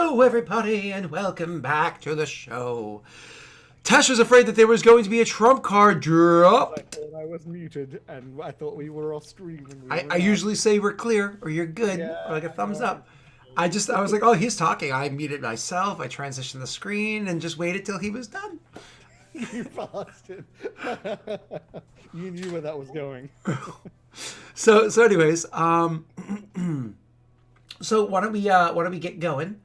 Hello, everybody, and welcome back to the show. Tesh was afraid that there was going to be a trump card drop. I thought I was muted, and I thought we were off stream. And I usually say we're clear, or you're good, Yeah, or like a thumbs no, up. I was like, oh, he's talking. I muted myself. I transitioned the screen and just waited till he was done. you bastard! You knew where that was going. So anyways, so why don't we get going,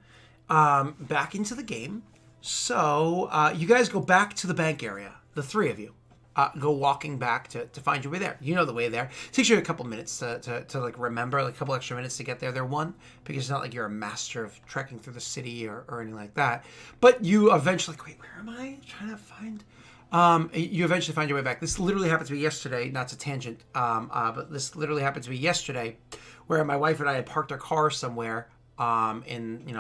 back into the game. So you guys go back to the bank area. The three of you go walking back to find your way there. You know the way there. It takes you a couple minutes to like remember, like a couple extra minutes to get there. They're one, because it's not like you're a master of trekking through the city or anything like that. But you eventually, wait, where am I trying to find? You eventually find your way back. This literally happened to me yesterday. Not to tangent, but this literally happened to me yesterday, where my wife and I had parked our car somewhere in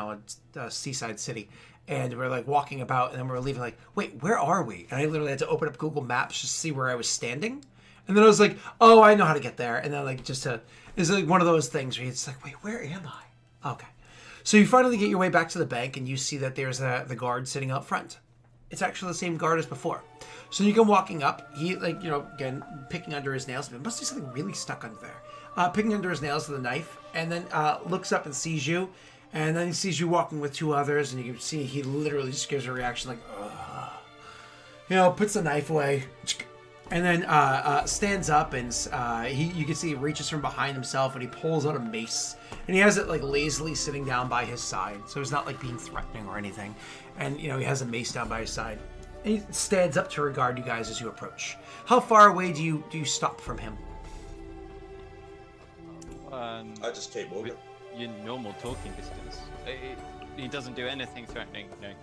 a seaside city, and we were like walking about, and then we were leaving. Like, wait, where are we? And I literally had to open up Google Maps just to see where I was standing, and then I was like, oh, I know how to get there. And then it's like one of those things where it's like, wait, where am I? Okay, so you finally get your way back to the bank, and you see that there's the guard sitting up front. It's actually the same guard as before. So you come walking up. He, again, picking under his nails. There must be something really stuck under there. Picking under his nails with a knife, and then looks up and sees you. And then he sees you walking with two others, and you can see he literally just gives a reaction like, ugh. Puts the knife away. And then stands up, and you can see he reaches from behind himself, and he pulls out a mace. And he has it like lazily sitting down by his side. So it's not like being threatening or anything. And, he has a mace down by his side. And he stands up to regard you guys as you approach. How far away do you stop from him? I just keep moving. Your normal talking distance. He doesn't do anything threatening. No, you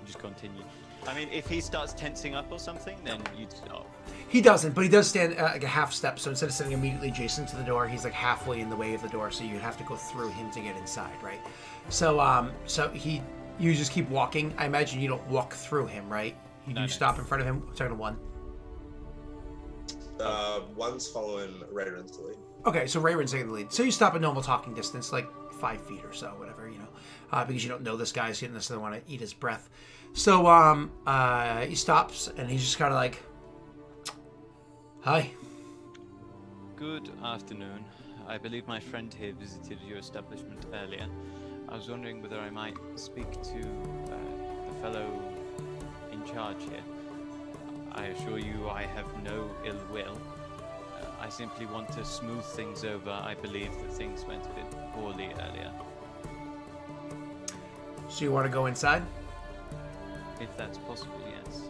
just continue. I mean, if he starts tensing up or something, then you'd stop. He doesn't, but he does stand like a half step. So instead of sitting immediately adjacent to the door, he's like halfway in the way of the door. So you'd have to go through him to get inside, right? So you just keep walking. I imagine you don't walk through him, right? You do stop in front of him. I'm talking to one. One's following Rayron's lead. Okay, so Rayron's taking the lead. So you stop at normal talking distance, like 5 feet or so, whatever, because you don't know this guy, so you don't necessarily want to eat his breath. So he stops, and he's just kind of like, hi. Good afternoon. I believe my friend here visited your establishment earlier. I was wondering whether I might speak to the fellow in charge here. I assure you I have no ill will. I simply want to smooth things over. I believe that things went a bit poorly earlier. So you want to go inside? If that's possible, yes.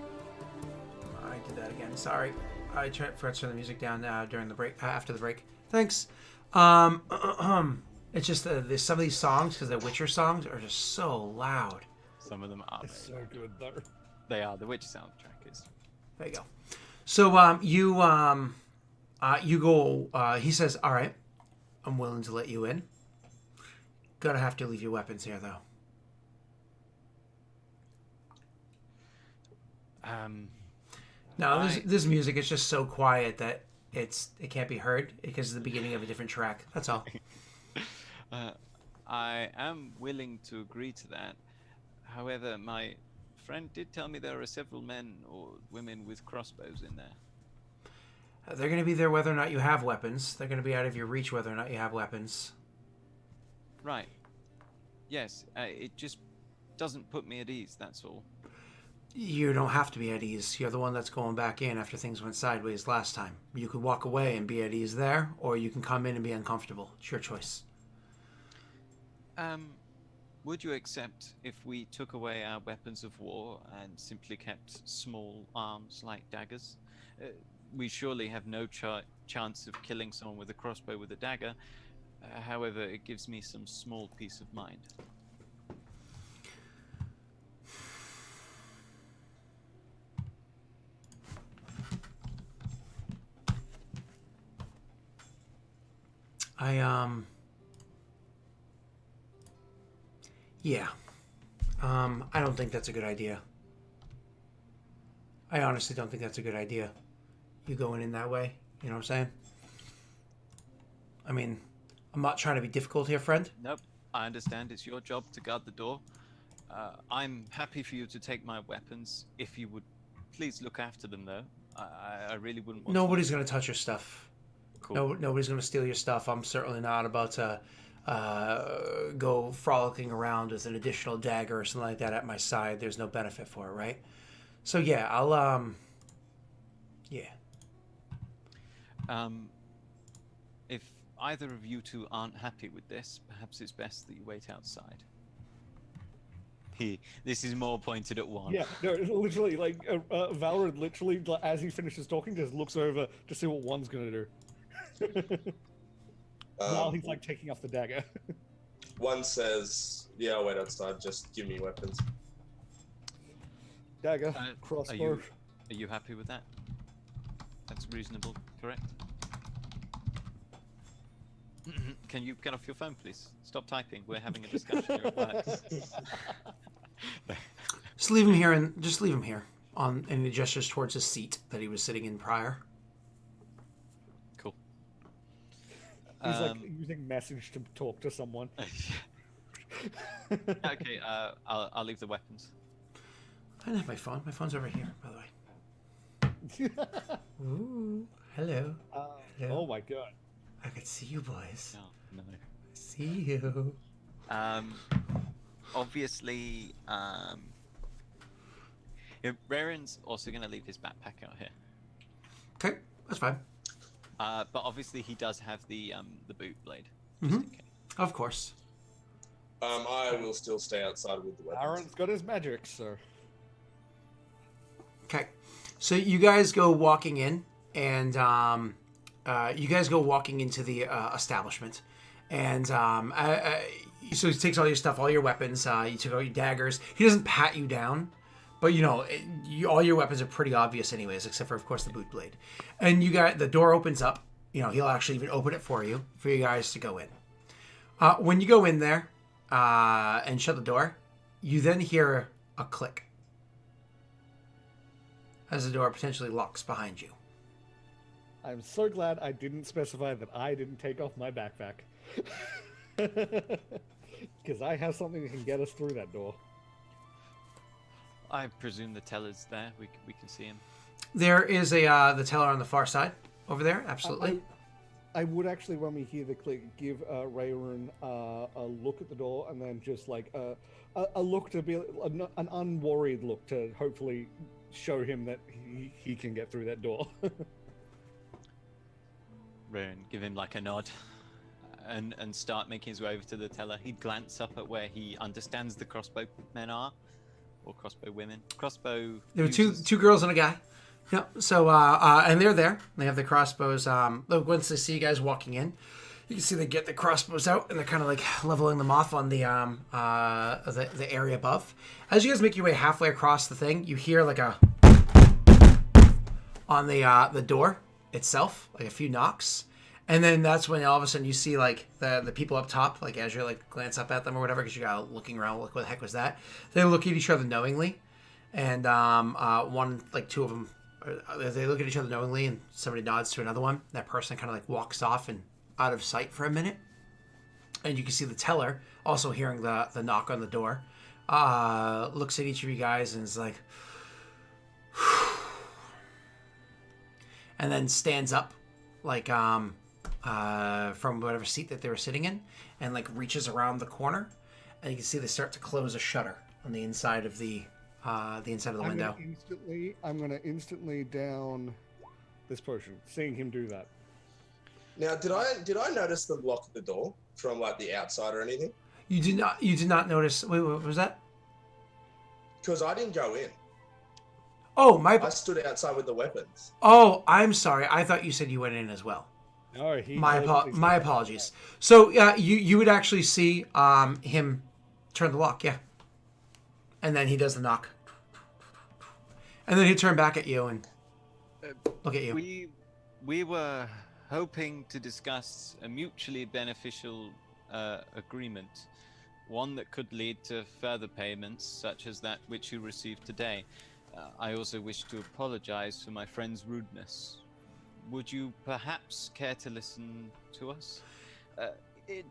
I did that again. Sorry. I forgot to turn the music down during the break. After the break. Thanks. It's just some of these songs, because they're Witcher songs, are just so loud. Some of them are. It's so good though. They are. The Witcher soundtrack is. There you go. So you go. He says, "All right, I'm willing to let you in. Gonna have to leave your weapons here, though." Now this music is just so quiet that it can't be heard because it's the beginning of a different track. That's all. I am willing to agree to that. However, my friend did tell me there are several men or women with crossbows in there. They're going to be there whether or not you have weapons. They're going to be out of your reach whether or not you have weapons. Right. Yes, it just doesn't put me at ease, that's all. You don't have to be at ease. You're the one that's going back in after things went sideways last time. You could walk away and be at ease there, or you can come in and be uncomfortable. It's your choice. Would you accept if we took away our weapons of war and simply kept small arms like daggers? We surely have no chance of killing someone with a crossbow with a dagger. However, it gives me some small peace of mind. Yeah. I don't think that's a good idea. I honestly don't think that's a good idea. You going in that way, you know what I'm saying? I mean, I'm not trying to be difficult here, friend. Nope, I understand it's your job to guard the door. I'm happy for you to take my weapons. If you would please look after them, though. I really wouldn't want Nobody's going to touch your stuff. Cool. No, nobody's going to steal your stuff. I'm certainly not about to go frolicking around with an additional dagger or something like that at my side. There's no benefit for it, right? So yeah, I'll yeah. If either of you two aren't happy with this, perhaps it's best that you wait outside. This is more pointed at one. Yeah, no, literally, like, Valorant literally, as he finishes talking, just looks over to see what one's gonna do. While he's, like, taking off the dagger. One says, yeah, I'll wait outside, just give me weapons. Dagger, crossbow. Are you happy with that? That's reasonable, correct? Can you get off your phone, please? Stop typing. We're having a discussion here at work. Just leave him here, and just leave him here. And he gestures towards his seat that he was sitting in prior. Cool. He's like using message to talk to someone. Okay, I'll leave the weapons. I don't have my phone. My phone's over here, by the way. Ooh, hello. Hello. Oh my god. I could see you boys. No. See you. Obviously, Raren's also going to leave his backpack out here. Okay, that's fine. But obviously he does have the boot blade. Just in case. Of course. I will still stay outside with the weapons. Aaron's got his magic, so. Okay, so you guys go walking in, and you guys go walking into the establishment, and so he takes all your stuff, all your weapons. You took all your daggers. He doesn't pat you down, but you know all your weapons are pretty obvious anyways, except for of course the boot blade. And you got the door opens up. You know he'll actually even open it for you guys to go in. When you go in there and shut the door, you then hear a click as the door potentially locks behind you. I'm so glad I didn't specify that I didn't take off my backpack. Because I have something that can get us through that door. I presume the teller's there. We can see him. There is the teller on the far side over there. Absolutely. I would actually, when we hear the click, give Rayron a look at the door, and then just like a look to be an unworried look to hopefully show him that he can get through that door. Raren, give him like a nod, and start making his way over to the teller. He'd glance up at where he understands the crossbow men are, or crossbow women. Crossbow. There were two girls and a guy. Yeah. So and they're there. They have the crossbows. Once they see you guys walking in, you can see they get the crossbows out and they're kind of like leveling them off on the area above. As you guys make your way halfway across the thing, you hear like a on the door itself, like a few knocks, and then that's when all of a sudden you see like the people up top, like as you're like glance up at them or whatever, because you got looking around, like what the heck was that? They look at each other knowingly, and two of them, they look at each other knowingly, and somebody nods to another one. That person kind of like walks off and out of sight for a minute, and you can see the teller also hearing the knock on the door. Looks at each of you guys and is like, and then stands up, like from whatever seat that they were sitting in, and like reaches around the corner, and you can see they start to close a shutter on the inside of the window. I'm gonna instantly down this potion, seeing him do that. Now, did I notice them lock the door from like the outside or anything? You did not notice. Wait, what was that? Because I didn't go in. Oh, I stood outside with the weapons. Oh, I'm sorry. I thought you said you went in as well. No, my apologies. So you would actually see him turn the lock, yeah, and then he does the knock, and then he'd turn back at you and look at you. We were hoping to discuss a mutually beneficial agreement, one that could lead to further payments, such as that which you received today. I also wish to apologize for my friend's rudeness. Would you perhaps care to listen to us?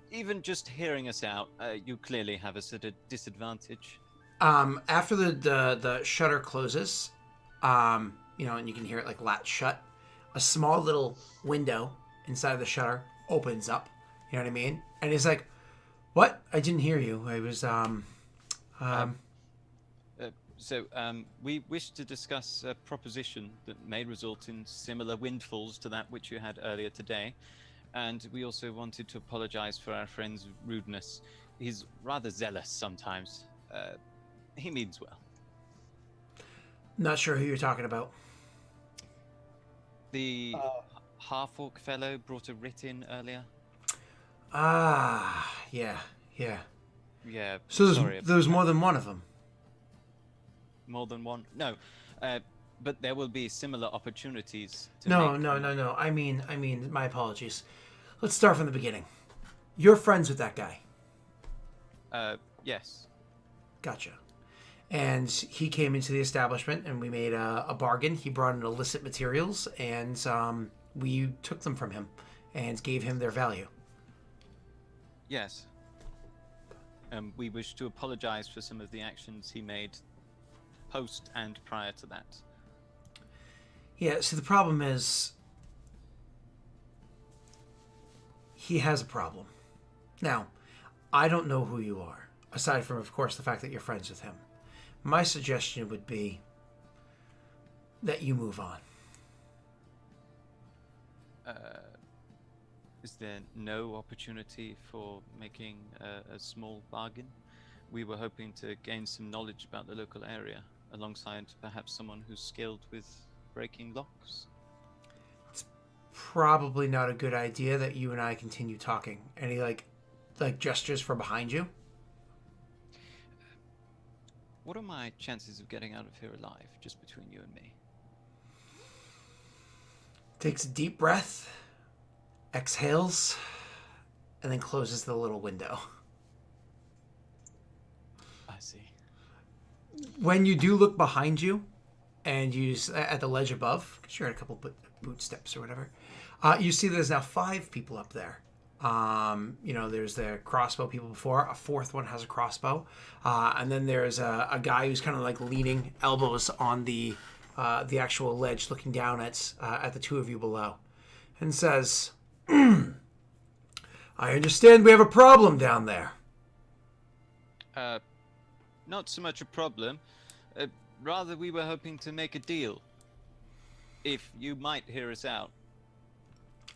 Even just hearing us out, you clearly have us at a disadvantage. After the shutter closes, and you can hear it like latch shut, a small little window inside of the shutter opens up. You know what I mean? And he's like, "What? I didn't hear you. I was we wish to discuss a proposition that may result in similar windfalls to that which you had earlier today, and we also wanted to apologize for our friend's rudeness. He's rather zealous sometimes. He means well." Not sure who you're talking about. The half-orc fellow brought a writ in earlier. Yeah. Yeah. So sorry, there's more than one of them. more than one? No. But there will be similar opportunities to No. I mean, my apologies. Let's start from the beginning. You're friends with that guy. Yes. Gotcha. And he came into the establishment, and we made a bargain. He brought in illicit materials, and we took them from him and gave him their value. Yes. We wish to apologize for some of the actions he made post and prior to that. Yeah, see, the problem is he has a problem. Now, I don't know who you are, aside from, of course, the fact that you're friends with him. My suggestion would be that you move on. Is there no opportunity for making a small bargain? We were hoping to gain some knowledge about the local area, alongside perhaps someone who's skilled with breaking locks. It's probably not a good idea that you and I continue talking. Any like gestures from behind you? What are my chances of getting out of here alive, just between you and me? Takes a deep breath, exhales, and then closes the little window. I see. When you do look behind you, and you at the ledge above, because you're at a couple boot steps or whatever, you see there's now 5 people up there. There's the crossbow people before. A 4th one has a crossbow, and then there's a guy who's kind of like leaning elbows on the actual ledge, looking down at the 2 of you below, and says, "I understand we have a problem down there." Not so much a problem. Rather, we were hoping to make a deal. If you might hear us out.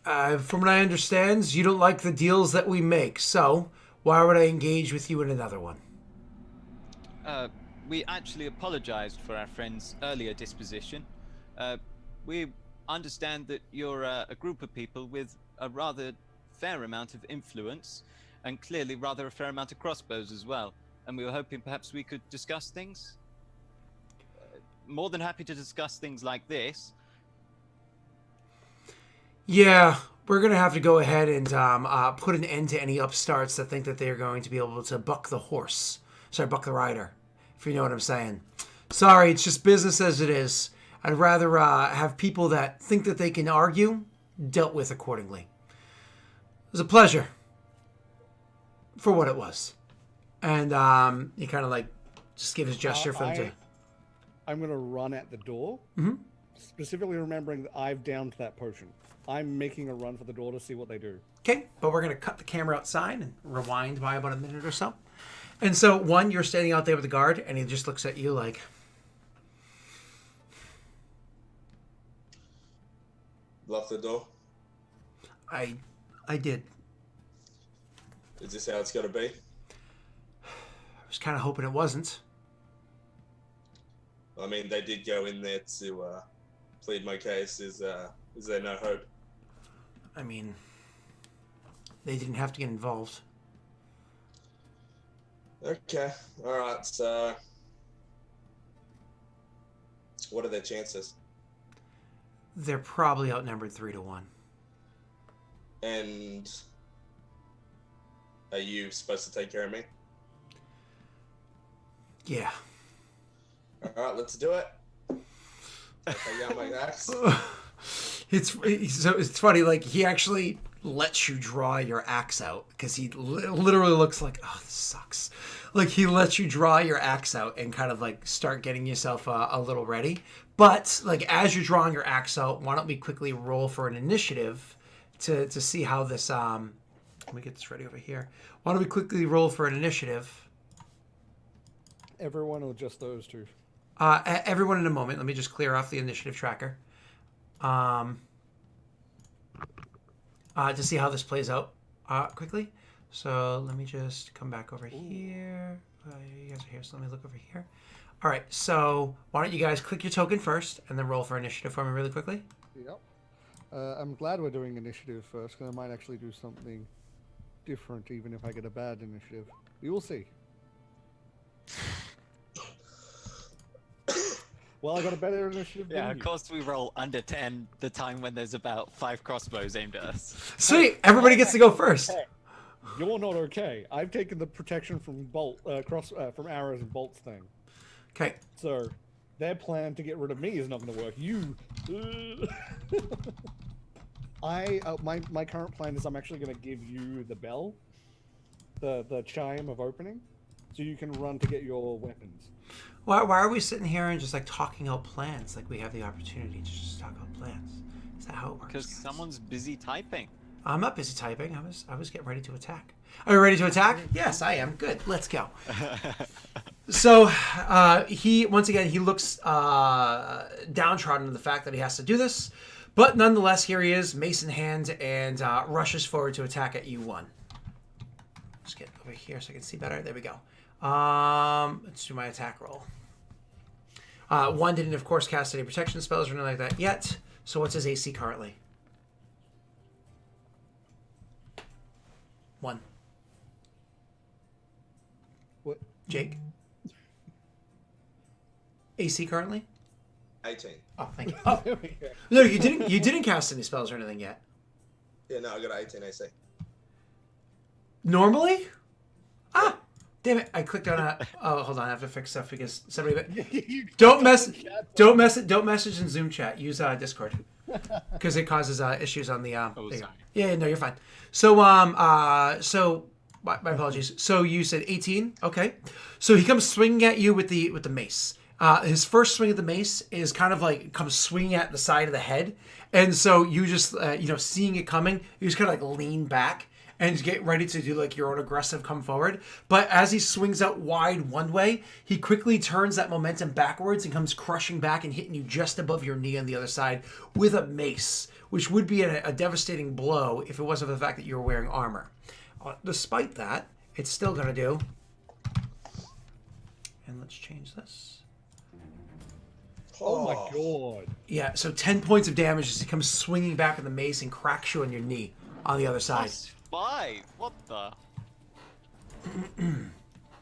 From what I understand, you don't like the deals that we make, so why would I engage with you in another one? We actually apologized for our friend's earlier disposition. We understand that you're a group of people with a rather fair amount of influence, and clearly rather a fair amount of crossbows as well. And we were hoping perhaps we could discuss things. More than happy to discuss things like this. Yeah, we're going to have to go ahead and put an end to any upstarts that think that they're going to be able to buck the rider, if you know what I'm saying. Sorry, it's just business as it is. I'd rather have people that think that they can argue dealt with accordingly. It was a pleasure for what it was. And he kind of like just give his gesture for him to... I'm going to run at the door, specifically remembering that I've downed that potion. I'm making a run for the door to see what they do. Okay, but we're going to cut the camera outside and rewind by about a minute or so. And so, you're standing out there with the guard, and he just looks at you like... Lock the door. I did. Is this how it's got to be? I was kind of hoping it wasn't. I mean, they did go in there to plead my case. Is there no hope? I mean, they didn't have to get involved. Okay, all right. So, what are their chances? They're probably outnumbered 3-1. And are you supposed to take care of me? Yeah. All right, let's do it. Okay, yeah, my axe. It's funny. Like he actually lets you draw your axe out because he literally looks like, oh, this sucks. Like he lets you draw your axe out and kind of like start getting yourself a little ready. But like as you're drawing your axe out, why don't we quickly roll for an initiative to see how this let me get this ready over here. Why don't we quickly roll for an initiative? Everyone or just those two? Everyone in a moment. Let me just clear off the initiative tracker. To see how this plays out quickly. So let me just come back over here. You guys are here, so let me look over here. All right, so why don't you guys click your token first and then roll for initiative for me really quickly? Yep. I'm glad we're doing initiative first, because I might actually do something different even if I get a bad initiative. You will see. Well, I got a better initiative Yeah, than of you. course we roll under 10 the time when there's about 5 crossbows aimed at us. Sweet, everybody gets to go first. Hey, you're not okay. I've taken the protection from from arrows and bolts thing. Okay, So, their plan to get rid of me is not going to work. You, my current plan is I'm actually going to give you the bell, the chime of opening, so you can run to get your weapons. why are we sitting here and just like talking out plans? Like we have the opportunity to just talk out plans. Is that how it works? Because guys? someone's busy typing. I'm not busy typing. I was getting ready to attack. Are you ready to attack? Yes, I am. Good. Let's go. So he looks downtrodden to the fact that he has to do this, but nonetheless, here he is, mace in hand, and rushes forward to attack at you one. Let's get over here so I can see better. There we go. Let's do my attack roll. One didn't, of course, cast any protection spells or anything like that yet. So what's his AC currently? 1. What? Jake? AC currently? 18. Oh, thank you. Oh, no, you didn't cast any spells or anything yet. Yeah, no, I got an 18 AC. Normally? Ah, damn it! I clicked on a. Oh, hold on, I have to fix stuff because somebody. Don't message in Zoom chat. Use Discord because it causes issues on the. Oh, there you go. sorry. Yeah, no, you're fine. So my apologies. So you said 18. Okay. So he comes swinging at you with the mace. His first swing of the mace is kind of like comes swinging at the side of the head, and so you just seeing it coming, you just kind of like lean back and get ready to do like your own aggressive come forward. But as he swings out wide one way, he quickly turns that momentum backwards and comes crushing back and hitting you just above your knee on the other side with a mace, which would be a devastating blow if it wasn't for the fact that you were wearing armor. Despite that, it's still going to do. And let's change this. Oh my god. Yeah, so 10 points of damage as he comes swinging back with the mace and cracks you on your knee on the other side. +5. What the? You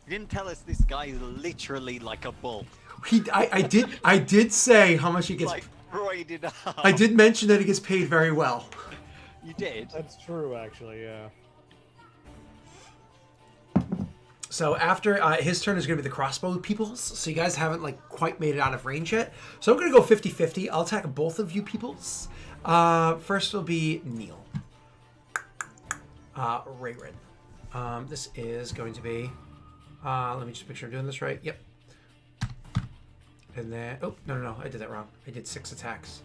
didn't tell us this guy is literally like a bull. I did say how much he gets. Like roided up. I did mention that he gets paid very well. You did? That's true, actually, yeah. So after his turn is going to be the crossbow peoples. So you guys haven't like quite made it out of range yet. So I'm going to go 50-50. I'll attack both of you peoples. First will be Neil. Rayred. This is going to be. Let me just make sure I'm doing this right. Yep. And then, oh no, I did that wrong. I did 6 attacks.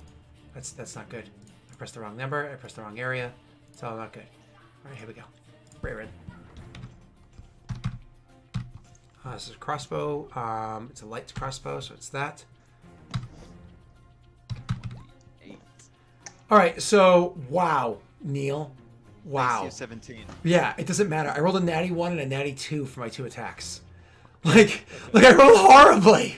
That's not good. I pressed the wrong number. I pressed the wrong area. It's all not good. All right, here we go. Rayred. This is a crossbow. It's a light crossbow, so it's that. 8. All right, so wow, Neil. Wow. AC of 17. Yeah, it doesn't matter. I rolled a natty 1 and a natty 2 for my 2 attacks. Like I rolled horribly.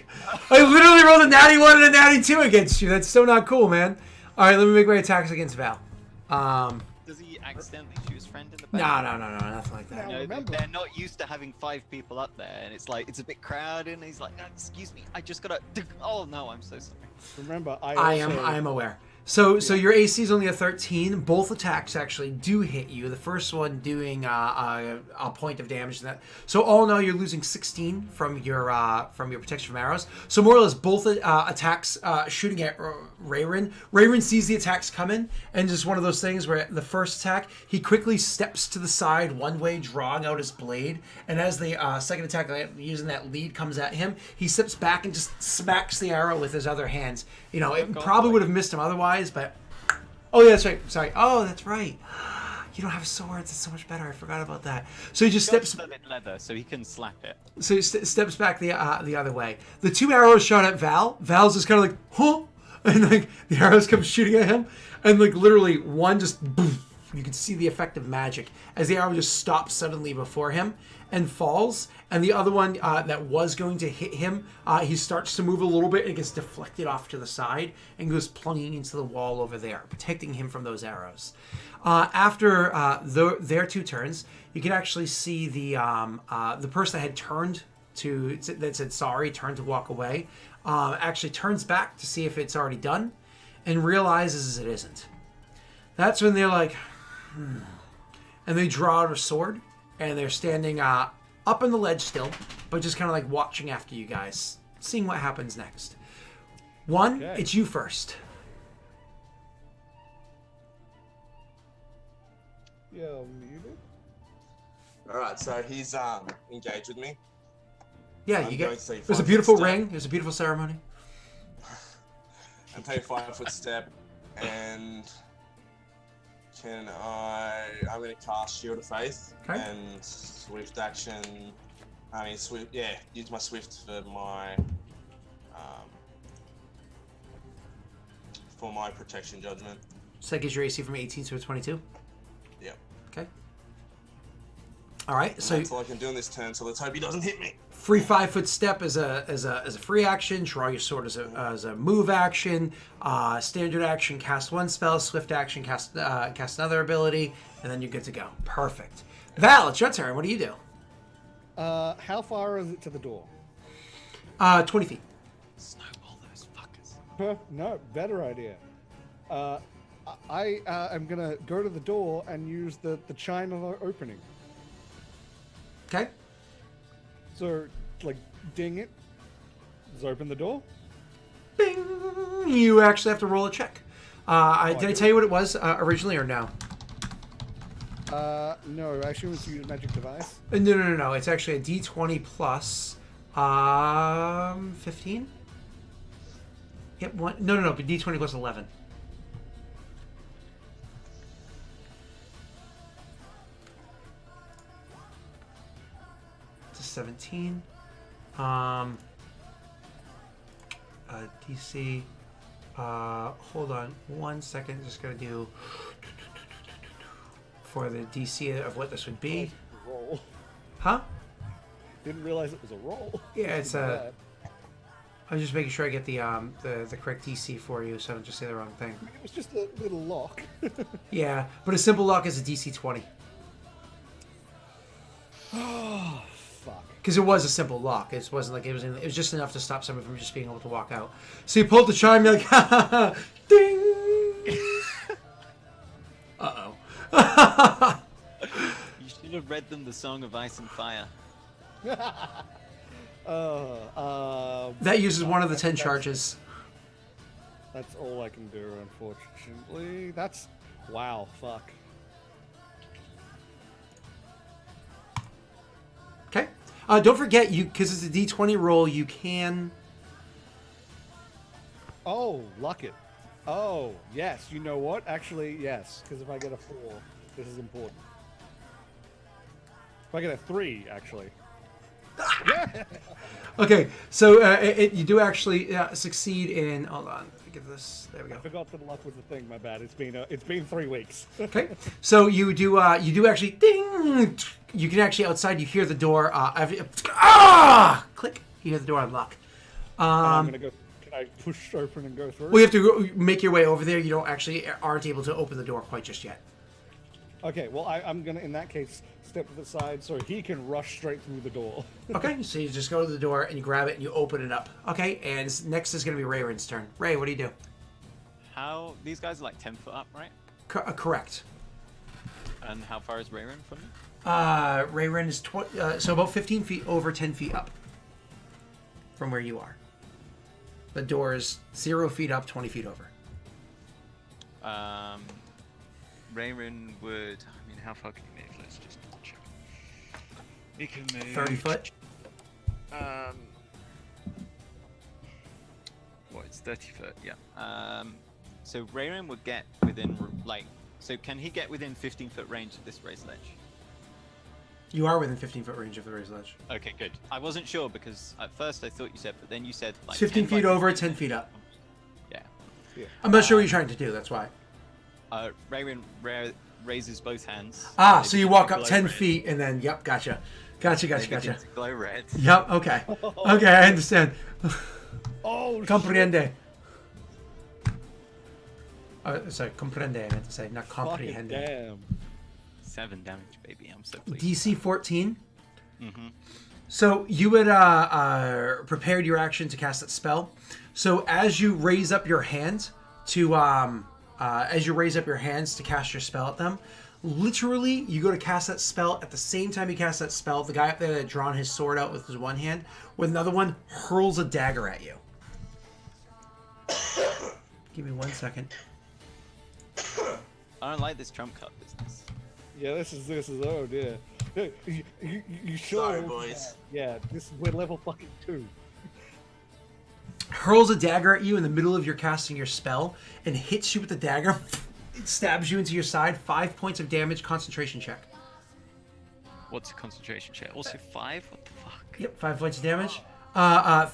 I literally rolled a natty 1 and a natty 2 against you. That's so not cool, man. All right, let me make my attacks against Val. Does he accidentally shoot his friend in the back? No, nothing like that. No. No, remember- they're not used to having 5 people up there, and it's like it's a bit crowded. And he's like, "Excuse me, I just gotta." Oh no, I'm so sorry. Remember, I am aware. So your AC is only a 13. Both attacks actually do hit you. The first one doing a point of damage. So all in all, you're losing 16 from your protection from arrows. So more or less, both attacks shooting at Rayrin. Rayrin sees the attacks coming, and just one of those things where the first attack, he quickly steps to the side one way, drawing out his blade. And as the second attack, using that lead, comes at him, he steps back and just smacks the arrow with his other hands. You know, it probably would have missed him otherwise, but... Oh, yeah, that's right. Sorry. Oh, that's right. You don't have swords. It's so much better. I forgot about that. So he just steps... leather, so he can slap it. So he steps back the other way. The 2 arrows shot at Val. Val's just kind of like, huh? And, like, the arrows come shooting at him. And, like, literally, one just... Boom. You can see the effect of magic as the arrow just stops suddenly before him and falls. And the other one that was going to hit him, he starts to move a little bit and gets deflected off to the side and goes plunging into the wall over there, protecting him from those arrows. After their 2 turns, you can actually see the person that had turned that said sorry, turned to walk away, actually turns back to see if it's already done and realizes it isn't. That's when they're like, and they draw out a sword, and they're standing up on the ledge still, but just kind of like watching after you guys, seeing what happens next. Okay. It's you first. Yeah, muted. All right, so he's engaged with me. Yeah, you get. There's a beautiful ring. There's a beautiful ceremony. And take a 5-foot step, and I'm going to cast Shield of Faith and swift action. Use my swift for my protection judgment. So that gives your AC from 18 to a 22. Yep. Okay. All right. And so that's all I can do in this turn. So let's hope he doesn't hit me. Free 5-foot step as a free action. Draw your sword as a move action. Standard action, cast 1 spell. Swift action, cast another ability, and then you're good to go. Perfect. Val, it's your turn. What do you do? How far is it to the door? 20 feet. Snowball those fuckers. No, better idea. I am gonna go to the door and use the chime of opening. Okay. So, like, ding it. Just open the door. Bing! You actually have to roll a check. Did I tell you what it was originally or no? No, I assume it's use a magic device. No. It's actually a D20 plus 15? Yep, one. No, but D20 plus 11. It's a 17. DC. Hold on 1 second. Just gonna do for the DC of what this would be. Roll. Huh? Didn't realize it was a roll. Yeah, it's a. I'm just making sure I get the correct DC for you, so I don't just say the wrong thing. It was just a little lock. Yeah, but a simple lock is a DC 20. Oh, fuck. Because it was a simple lock. It wasn't like it was. It was just enough to stop someone from just being able to walk out. So you pulled the chime. You're like, ha ha ha, ding. Uh-oh. You should have read them the Song of Ice and Fire. That uses one of the 10 charges. That's all I can do, unfortunately. That's... Wow, fuck. Okay. Don't forget, because it's a D20 roll, you can... Oh, luck it. Oh, yes. You know what? Actually, yes. Because if I get a 4, this is important. If I get a 3, actually. Okay, so you do actually succeed in... Hold on, let me get this. There we go. I forgot that luck was a thing. My bad. It's been 3 weeks. Okay, so you do actually ding. You can actually outside. You hear the door. Click. You hear the door unlock. I'm gonna go. Can I push open and go through? Well, you have to make your way over there. You aren't able to open the door quite just yet. Okay, well, I'm gonna, in that case, step to the side so he can rush straight through the door. Okay, so you just go to the door and you grab it and you open it up. Okay, and next is gonna be Rayrin's turn. Ray, what do you do? How these guys are like 10 foot up, right? Correct. And how far is Rayron from you? Rayren is so about 15 feet over, 10 feet up from where you are. The door is 0 feet up, 20 feet over. Rayron would. I mean, how far can you move? Let's just check. He can move 30 foot. Well, it's 30 foot. Yeah. So Rayron would get within like. So can he get within 15-foot range of this raised ledge? You are within 15-foot range of the raised ledge. Okay, good. I wasn't sure because at first I thought you said, but then you said like 15 10 feet by over, 15. 10 feet up. Yeah. I'm not sure what you're trying to do, that's why. Rayron raises both hands. So you walk up 10 feet and then, yep, gotcha. Gotcha. Glow red. Yep, okay. Okay, I understand. Oh, Comprende. Sorry, comprende, I meant to say, not fucking comprehende. damn. 7 damage, baby. I'm so pleased. DC 14. Mm-hmm. So you had prepared your action to cast that spell. So as you raise up your hand to cast your spell at them, literally you go to cast that spell at the same time you cast that spell. The guy up there that had drawn his sword out with his one hand, with another one, hurls a dagger at you. Give me 1 second. I don't like this trump card business. Yeah, this is oh dear. You sure? Sorry, boys. Yeah, we're level fucking 2. Hurls a dagger at you in the middle of your casting your spell and hits you with the dagger. It stabs you into your side. 5 points of damage. Concentration check. What's a concentration check? Also 5? What the fuck? Yep, 5 points of damage.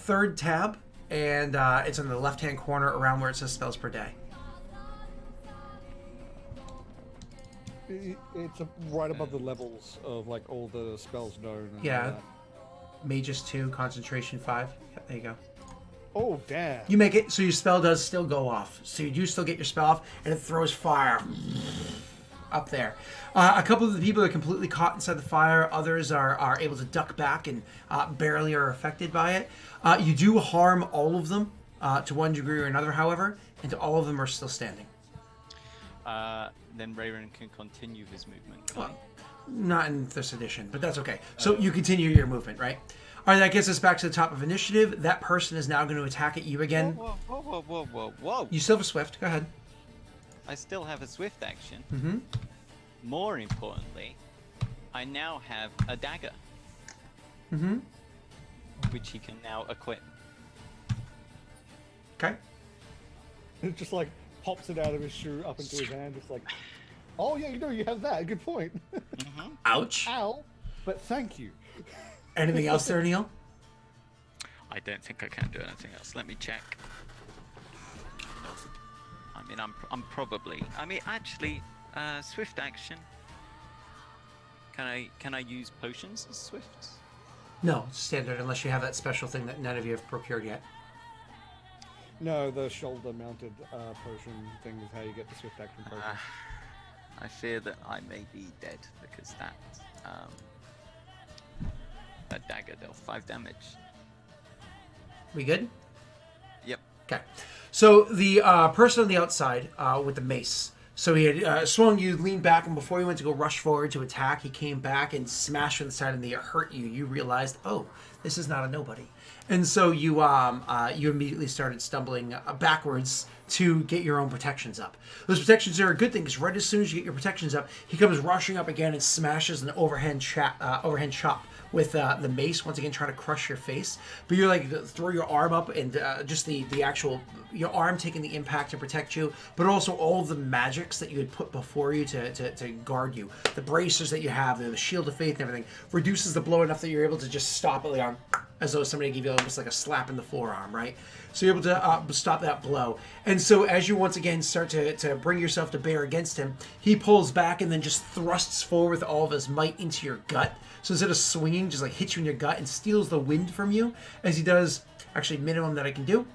Third tab, and it's in the left-hand corner around where it says spells per day. It's right above the levels of like all the spells known. And Yeah. all that. Mages 2, concentration 5. Yep, there you go. Oh damn. You make it so your spell does still go off. So you do still get your spell off, and it throws fire up there. A couple of the people are completely caught inside the fire. Others are able to duck back and barely are affected by it. You do harm all of them to one degree or another, however, and all of them are still standing. Then Rayron can continue his movement. Well, not in this edition, but that's okay. So you continue your movement, right? All right, that gets us back to the top of initiative. That person is now going to attack at you again. Whoa. You still have a swift. Go ahead. I still have a swift action. Mm-hmm. More importantly, I now have a dagger. Mm-hmm. Which he can now equip. Okay. It just like pops it out of his shoe up into his hand. It's like, oh yeah, you have that. Good point. Mm-hmm. Ouch. Ow. But thank you. Anything else there, Neil? I don't think I can do anything else. Let me check. I mean, I'm probably. I mean, actually, swift action. Can I use potions as swifts? No, it's standard unless you have that special thing that none of you have procured yet. No, the shoulder-mounted potion thing is how you get the swift action potion. I fear that I may be dead because that dagger dealt 5 damage. We good? Yep. Okay. So the person on the outside with the mace. So he had swung you, leaned back, and before he went to go rush forward to attack, he came back and smashed on the side, and it hurt you. You realized, oh, this is not a nobody. And so you immediately started stumbling backwards to get your own protections up. Those protections are a good thing because right as soon as you get your protections up, he comes rushing up again and smashes an overhand chop with the mace, once again trying to crush your face. But you're like, throw your arm up and just the actual, your arm taking the impact to protect you, but also all of the magics that you had put before you to guard you. The bracers that you have, the shield of faith and everything, reduces the blow enough that you're able to just stop it like as though somebody gave you almost like a slap in the forearm, right? So you're able to stop that blow. And so as you once again start to bring yourself to bear against him, he pulls back and then just thrusts forward with all of his might into your gut. So instead of swinging, just like hits you in your gut and steals the wind from you, as he does, actually minimum that I can do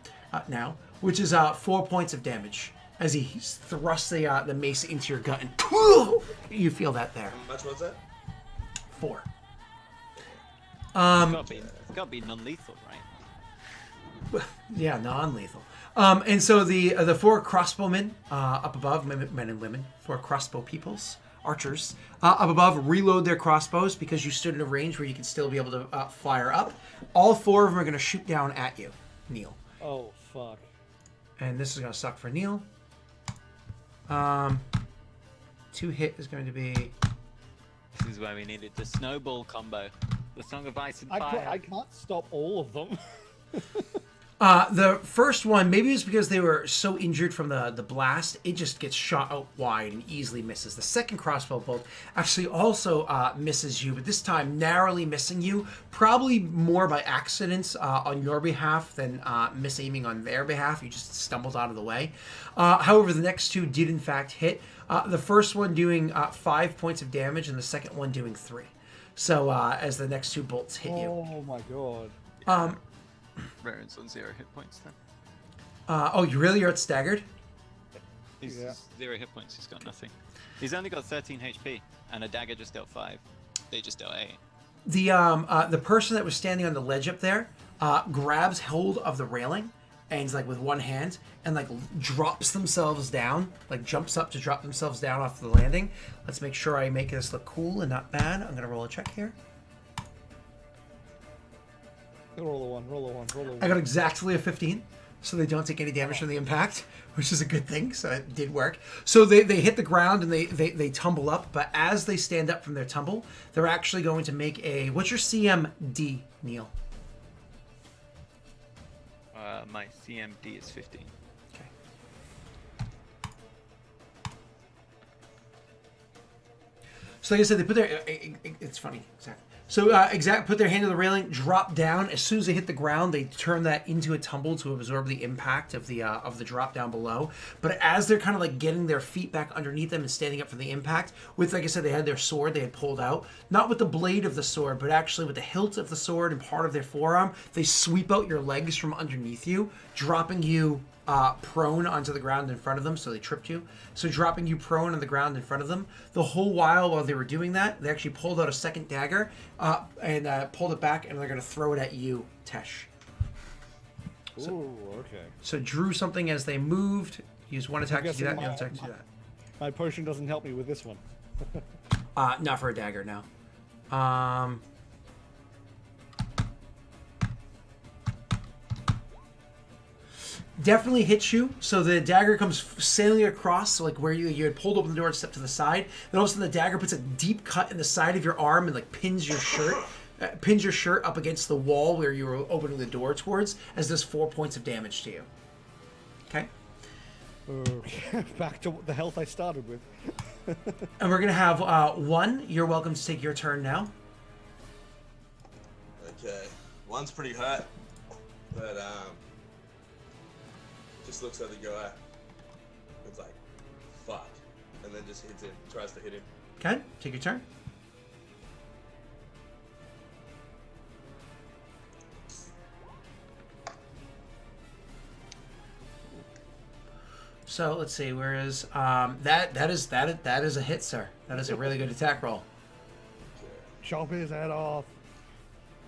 now, which is 4 points of damage. As he thrusts the mace into your gut and you feel that there. How much was that? 4. It's got to be non-lethal, right? Yeah, non-lethal. And so the four crossbowmen up above, men and women, four crossbow peoples, archers, up above, reload their crossbows because you stood in a range where you can still be able to fire up. All four of them are going to shoot down at you, Neil. Oh, fuck. And this is going to suck for Neil. 2 hit is going to be... This is where we needed the snowball combo. The Song of Ice and Fire. I can't stop all of them. The first one, maybe it's because they were so injured from the blast, it just gets shot out wide and easily misses. The second crossbow bolt actually also misses you, but this time narrowly missing you, probably more by accident on your behalf than misaiming on their behalf. You just stumbled out of the way. However, the next two did in fact hit. The first one doing 5 points of damage and the second one doing 3. So as the next two bolts hit you. Oh my god. Raren's on 0 hit points then. Oh, you really are staggered? He's Yeah. 0 hit points, he's got nothing. He's only got 13 HP, and a dagger just dealt 5. They just dealt 8. The person that was standing on the ledge up there grabs hold of the railing and like with one hand and like drops themselves down, like jumps up to drop themselves down off the landing. Let's make sure I make this look cool and not bad. I'm gonna roll a check here. Roll a one, roll a one, roll a one. I got exactly a 15, so they don't take any damage from the impact, which is a good thing, so it did work. So they hit the ground and they tumble up, but as they stand up from their tumble, they're actually going to make a... What's your CMD, Neil? My CMD is 15. Okay. So like I said, they put their... It's funny, exactly. So put their hand on the railing, drop down. As soon as they hit the ground, they turn that into a tumble to absorb the impact of the drop down below. But as they're kind of like getting their feet back underneath them and standing up from the impact, with, like I said, they had their sword they had pulled out, not with the blade of the sword, but actually with the hilt of the sword and part of their forearm, they sweep out your legs from underneath you, dropping you prone onto the ground in front of them, so they tripped you. So dropping you prone on the ground in front of them. The whole while they were doing that, they actually pulled out a second dagger and pulled it back, and they're going to throw it at you, Tesh. Ooh, okay. So drew something as they moved. Use one attack to do that, and the other attack to do that. My potion doesn't help me with this one. Not for a dagger, no. Definitely hits you. So the dagger comes sailing across, so like where you had pulled open the door and stepped to the side. Then all of a sudden the dagger puts a deep cut in the side of your arm and like pins your shirt up against the wall where you were opening the door towards, as does 4 points of damage to you. Okay. Okay. Back to the health I started with. And we're gonna have one. You're welcome to take your turn now. Okay. One's pretty hurt, but just looks at the guy. It's like, fuck, and then just hits him. Tries to hit him. Okay, take your turn. So let's see. Where is that is a hit, sir. That is a really good attack roll. Chop his head off.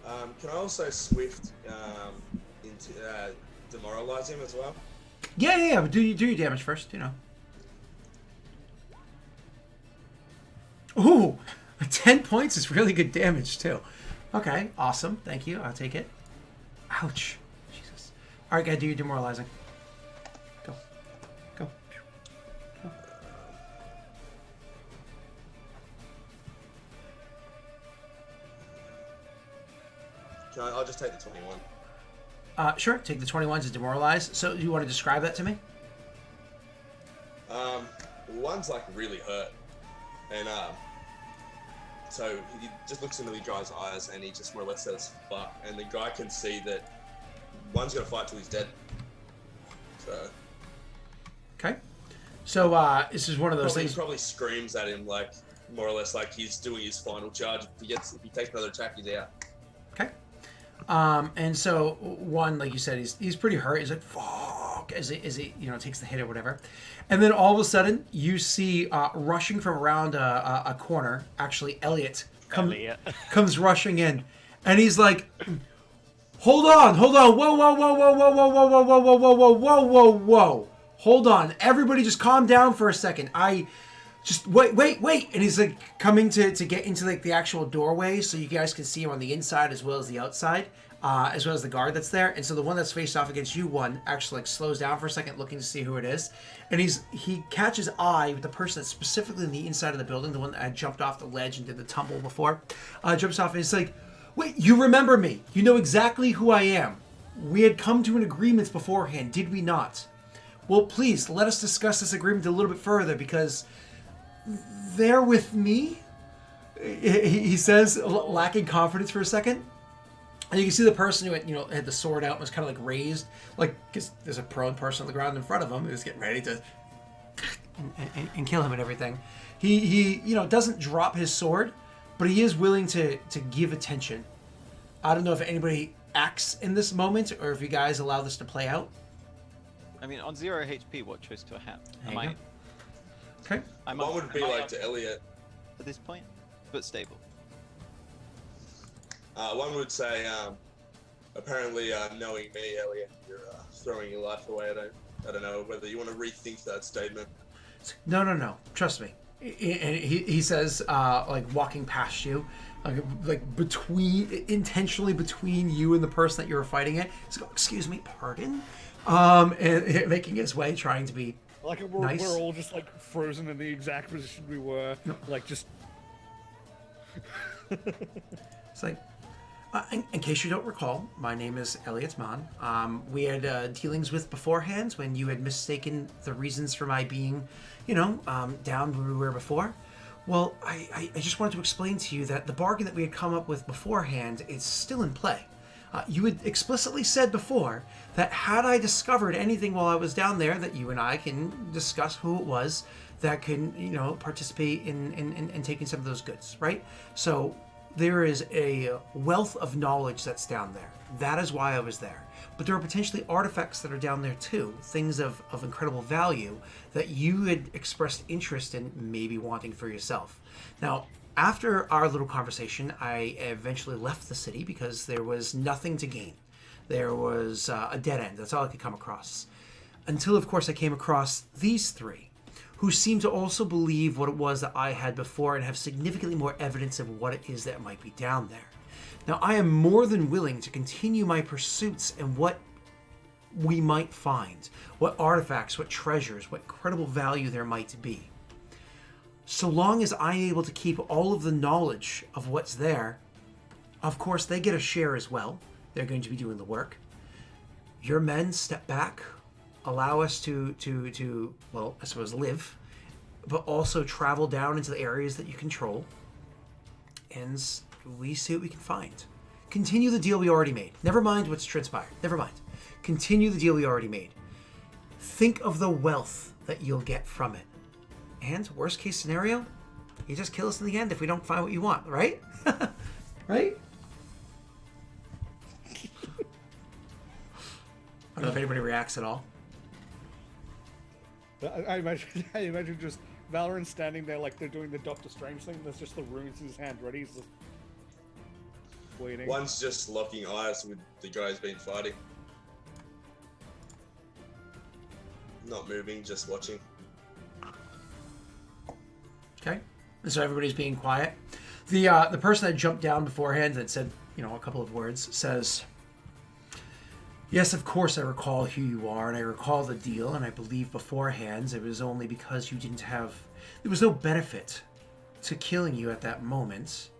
Can I also swift into demoralize him as well? Yeah. But do your damage first, you know. Ooh, 10 points is really good damage too. Okay, awesome. Thank you. I'll take it. Ouch. Jesus. All right, gotta do your demoralizing. Go. I'll just take the 21. Sure. Take the 21 to demoralize. So, do you want to describe that to me? One's like really hurt, and so he just looks into the guy's eyes, and he just more or less says "fuck," and the guy can see that one's gonna fight till he's dead. So. Okay. So, this is one of those things. He probably screams at him like more or less like he's doing his final charge. If he takes another attack, he's out. Okay. And so one, like you said, he's pretty hurt. He's like, fuck, as he takes the hit or whatever. And then all of a sudden you see rushing from around a corner, actually Elliot comes rushing in, and he's like, Hold on. Whoa. Hold on. Everybody just calm down for a second. Just wait. And he's like coming to get into like the actual doorway so you guys can see him on the inside as well as the outside, as well as the guard that's there. And so the one that's faced off against you one actually like slows down for a second looking to see who it is. And he catches eye with the person that's specifically in the inside of the building, the one that had jumped off the ledge and did the tumble before. Jumps off and he's like, wait, you remember me. You know exactly who I am. We had come to an agreement beforehand, did we not? Well, please, let us discuss this agreement a little bit further, because they're with me, he says, lacking confidence for a second. And you can see the person who had the sword out and was kind of like raised, like, because there's a prone person on the ground in front of him who's getting ready to and kill him and everything. He doesn't drop his sword, but he is willing to give attention. I don't know if anybody acts in this moment or if you guys allow this to play out. I mean, on 0 HP, what choice do I have? Okay. One would be like to Elliot. At this point, but stable. One would say, apparently, knowing me, Elliot, you're throwing your life away. I don't know whether you want to rethink that statement. No. Trust me. And he says, like walking past you, like intentionally between you and the person that you were fighting it. He's like, excuse me, pardon? And making his way, trying to be like we're nice. We're all just like frozen in the exact position we were, like just. It's like, in case you don't recall, my name is Elliot Mann. We had dealings with beforehand when you had mistaken the reasons for my being, down where we were before. Well, I just wanted to explain to you that the bargain that we had come up with beforehand is still in play. You had explicitly said before that had I discovered anything while I was down there, that you and I can discuss who it was that can, participate in taking some of those goods, right? So there is a wealth of knowledge that's down there. That is why I was there. But there are potentially artifacts that are down there too, things of incredible value that you had expressed interest in maybe wanting for yourself. Now, after our little conversation, I eventually left the city because there was nothing to gain. There was a dead end. That's all I could come across. Until, of course, I came across these three, who seem to also believe what it was that I had before and have significantly more evidence of what it is that might be down there. Now, I am more than willing to continue my pursuits and what we might find, what artifacts, what treasures, what incredible value there might be. So long as I'm able to keep all of the knowledge of what's there, of course, they get a share as well. They're going to be doing the work. Your men step back, allow us to well, I suppose live, but also travel down into the areas that you control, and we see what we can find. Continue the deal we already made. Never mind what's transpired. Never mind. Continue the deal we already made. Think of the wealth that you'll get from it. And worst case scenario, you just kill us in the end if we don't find what you want, right? Right? I don't know if anybody reacts at all. I imagine just Valorant standing there like they're doing the Doctor Strange thing. There's just the runes in his hand ready. He's just waiting. One's just locking eyes with the guy who's been fighting. Not moving, just watching. Okay. And so everybody's being quiet. The person that jumped down beforehand that said, a couple of words says, yes, of course I recall who you are, and I recall the deal, and I believe beforehand it was only because you didn't have... There was no benefit to killing you at that moment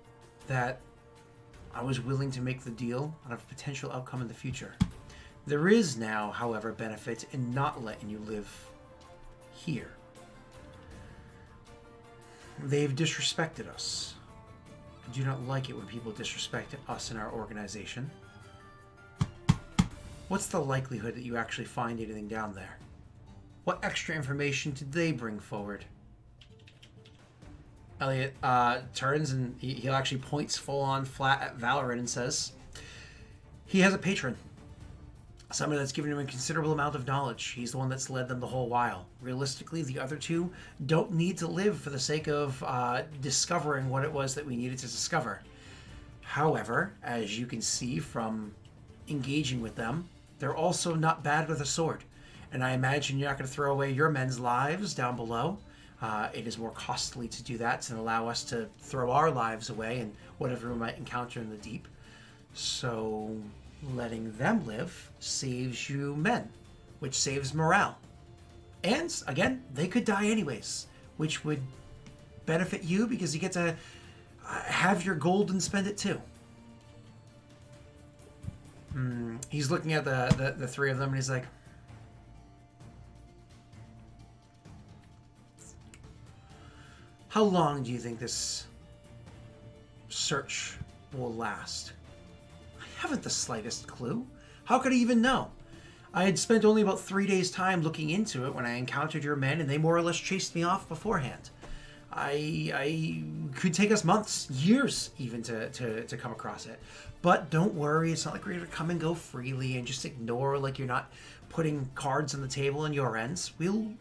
that I was willing to make the deal on a potential outcome in the future. There is now, however, benefit in not letting you live here. They've disrespected us. I do not like it when people disrespect us in our organization. What's the likelihood that you actually find anything down there? What extra information did they bring forward? Elliot turns and he actually points full on flat at Valorant and says, he has a patron. Somebody that's given him a considerable amount of knowledge. He's the one that's led them the whole while. Realistically, the other two don't need to live for the sake of discovering what it was that we needed to discover. However, as you can see from engaging with them. They're also not bad with a sword. And I imagine you're not going to throw away your men's lives down below. It is more costly to do that than allow us to throw our lives away and whatever we might encounter in the deep. So letting them live saves you men, which saves morale. And again, they could die anyways, which would benefit you because you get to have your gold and spend it too. He's looking at the three of them and he's like, how long do you think this search will last? I haven't the slightest clue. How could I even know? I had spent only about 3 days' time looking into it when I encountered your men, and they more or less chased me off beforehand. I could take us months, years even to come across it. But don't worry, it's not like we're going to come and go freely and just ignore like you're not putting cards on the table on your ends. We'll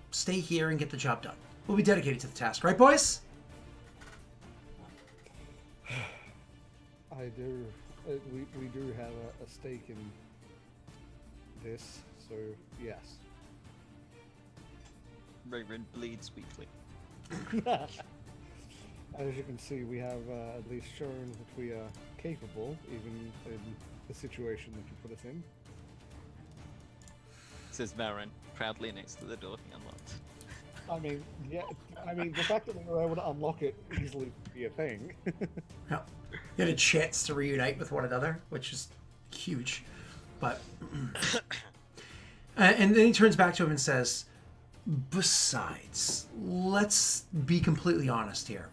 stay here and get the job done. We'll be dedicated to the task, right, boys? I do. We do have a stake in this, so yes. Raven bleeds weakly. As you can see, we have at least shown that we are capable, even in the situation that you put us in. Says Varen, proudly next to the door he unlocked. I mean, yeah. I mean, the fact that we were able to unlock it easily would be a thing. Yeah. You had a chance to reunite with one another, which is huge. But and then he turns back to him and says, besides, let's be completely honest here.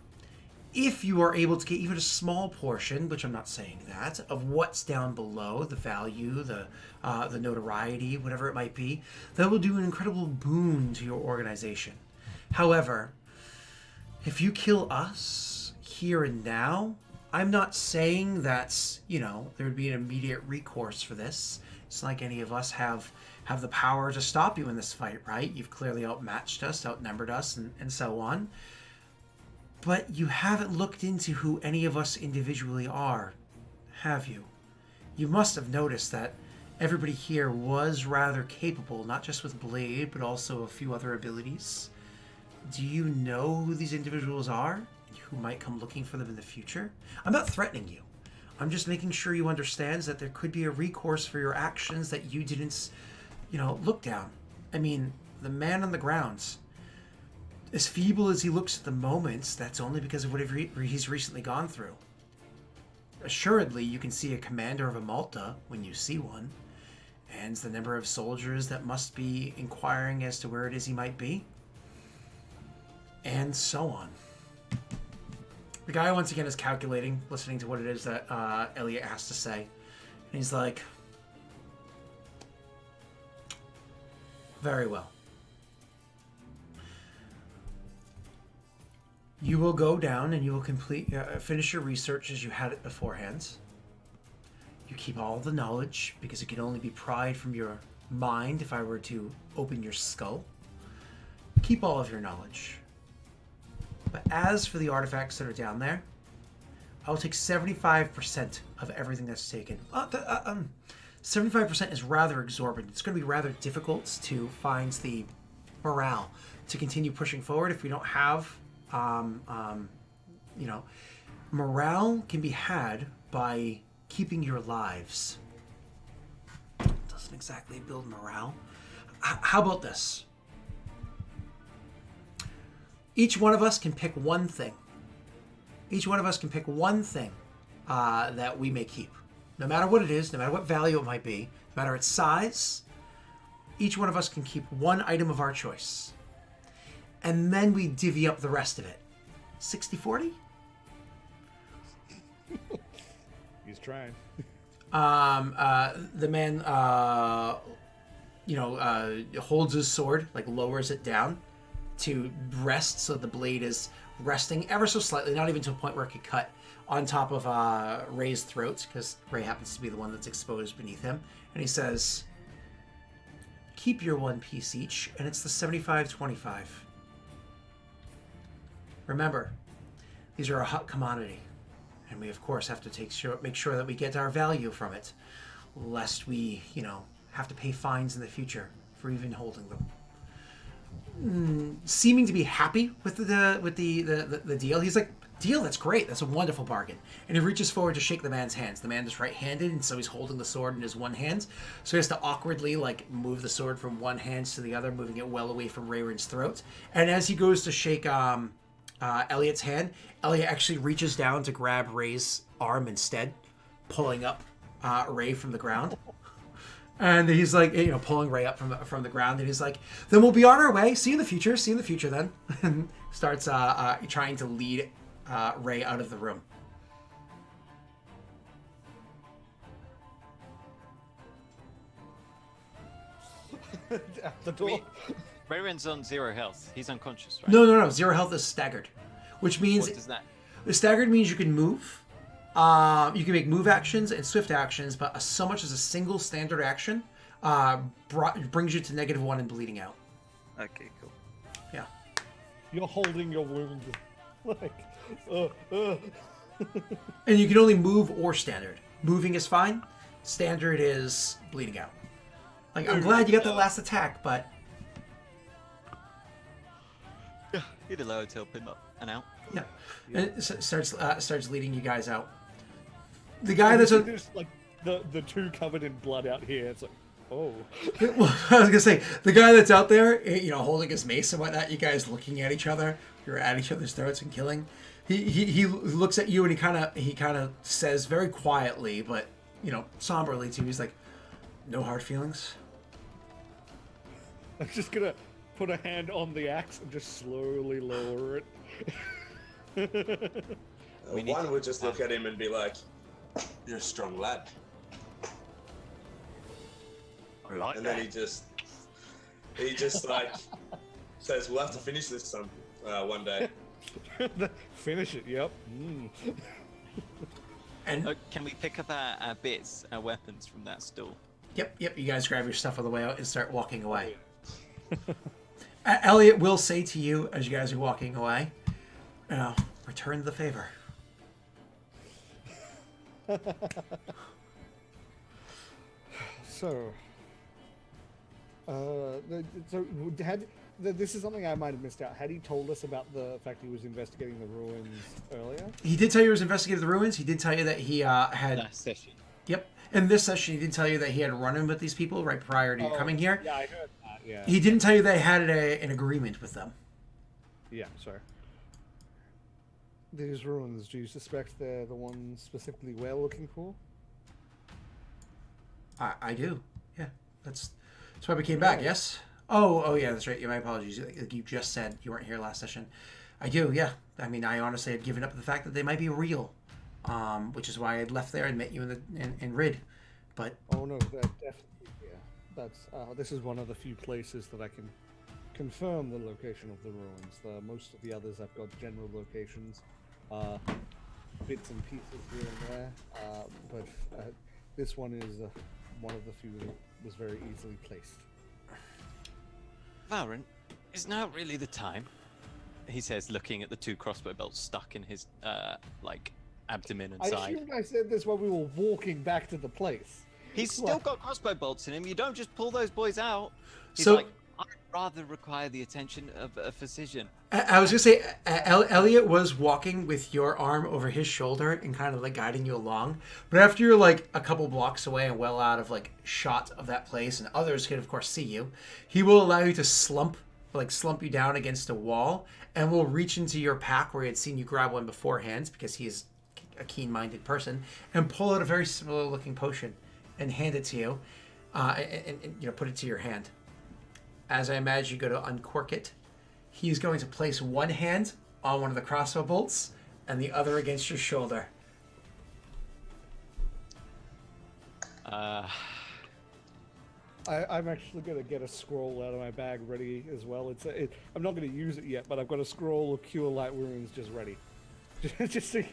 If you are able to get even a small portion, which I'm not saying that, of what's down below, the value, the notoriety, whatever it might be, that will do an incredible boon to your organization. However, if you kill us here and now, I'm not saying that, there would be an immediate recourse for this. It's not like any of us have the power to stop you in this fight, right? You've clearly outmatched us, outnumbered us, and so on. But you haven't looked into who any of us individually are, have you? You must have noticed that everybody here was rather capable, not just with Blade, but also a few other abilities. Do you know who these individuals are? Who might come looking for them in the future? I'm not threatening you. I'm just making sure you understand that there could be a recourse for your actions that you didn't, look down. I mean, the man on the ground, as feeble as he looks at the moment, that's only because of whatever he's recently gone through. Assuredly, you can see a commander of a Malta when you see one, and the number of soldiers that must be inquiring as to where it is he might be, and so on. The guy once again is calculating, listening to what it is that Elliot has to say, and he's like, very well. You will go down and you will finish your research as you had it beforehand. You keep all the knowledge because it can only be pried from your mind if I were to open your skull. Keep all of your knowledge. But as for the artifacts that are down there, I will take 75% of everything that's taken. 75% is rather exorbitant. It's going to be rather difficult to find the morale to continue pushing forward if we don't have, morale can be had by keeping your lives. It doesn't exactly build morale. How about this? Each one of us can pick one thing. Each one of us can pick one thing that we may keep. No matter what it is, no matter what value it might be, no matter its size, each one of us can keep one item of our choice. And then we divvy up the rest of it. 60-40? He's trying. The man, holds his sword, lowers it down to rest, so the blade is resting ever so slightly, not even to a point where it could cut, on top of Ray's throat, because Ray happens to be the one that's exposed beneath him. And he says, keep your one piece each, and it's the 75-25. Remember, these are a hot commodity, and we of course have to make sure that we get our value from it. lest we, have to pay fines in the future for even holding them. Seeming to be happy with the deal, he's like, "Deal? That's great. That's a wonderful bargain." And he reaches forward to shake the man's hands. The man is right-handed, and so he's holding the sword in his one hand. So he has to awkwardly move the sword from one hand to the other, moving it well away from Rayron's throat. And as he goes to shake Elliot's hand, Elliot actually reaches down to grab Ray's arm instead, pulling up Ray from the ground. And he's like, pulling Ray up from the ground, and he's like, "Then we'll be on our way. See you in the future. See you in the future then." And starts trying to lead Ray out of the room. At the door. Rayron's on 0 health. He's unconscious, right? No. 0 health is staggered, which means What does that? staggered means you can move. You can make move actions and swift actions, but so much as a single standard action brings you to -1 and bleeding out. Okay, cool. Yeah. You're holding your wound. And you can only move or standard. Moving is fine. Standard is bleeding out. I'm glad you got that last attack, but He'd allow it to help him up and out. yeah. And it starts leading you guys out. The guy that's There's the two covered in blood out here. It's like, oh. Well, I was gonna say, the guy that's out there, holding his mace and whatnot. You guys looking at each other. You're at each other's throats and killing. He looks at you and he kind of says very quietly, but somberly too. He's like, "No hard feelings." I'm just gonna put a hand on the axe and just slowly lower it. One would just look at him and be like, "You're a strong lad." I like And that. then he just says, "We'll have to finish this one day." Finish it. Yep. Mm. And Can we pick up our bits, our weapons from that stool? yep. You guys grab your stuff on the way out and start walking away. Elliot will say to you as you guys are walking away, "Return the favor." So, this is something I might have missed out. Had he told us about the fact he was investigating the ruins earlier? He did tell you he was investigating the ruins. He did tell you that he had. Last session. Yep. In this session, he did tell you that he had run in with these people right prior to you coming here. Yeah, I heard that. Yeah. He didn't tell you they had an agreement with them. Yeah. Sorry. These ruins. Do you suspect they're the ones specifically we're looking for? I do. Yeah. That's why we came back. Yes. Oh yeah. That's right. Yeah. My apologies. Like you just said you weren't here last session. I do. Yeah. I mean, I honestly had given up the fact that they might be real, which is why I left there and met you in Rid. But Oh no, that definitely. Yeah. That's. This is one of the few places that I can confirm the location of the ruins. Most of the others I've got general locations, bits and pieces here and there, but this one is one of the few that was very easily placed. Valorant, is now really the time? He says, looking at the 2 crossbow bolts stuck in his abdomen and I side. assumed I said this while we were walking back to the place. He's still got crossbow bolts in him. You don't just pull those boys out. He's So- like, I'd rather require the attention of a physician. I was gonna say, Elliot was walking with your arm over his shoulder and kind of guiding you along. But after you're a couple blocks away and well out of shot of that place, and others can of course see you, he will allow you to slump you down against a wall, and will reach into your pack where he had seen you grab one beforehand because he is a keen-minded person, and pull out a very similar-looking potion and hand it to you, and put it to your hand. As I imagine you go to uncork it, he's going to place one hand on one of the crossbow bolts and the other against your shoulder. I'm actually going to get a scroll out of my bag ready as well. I'm not going to use it yet, but I've got a scroll of Cure Light Wounds just ready. just to,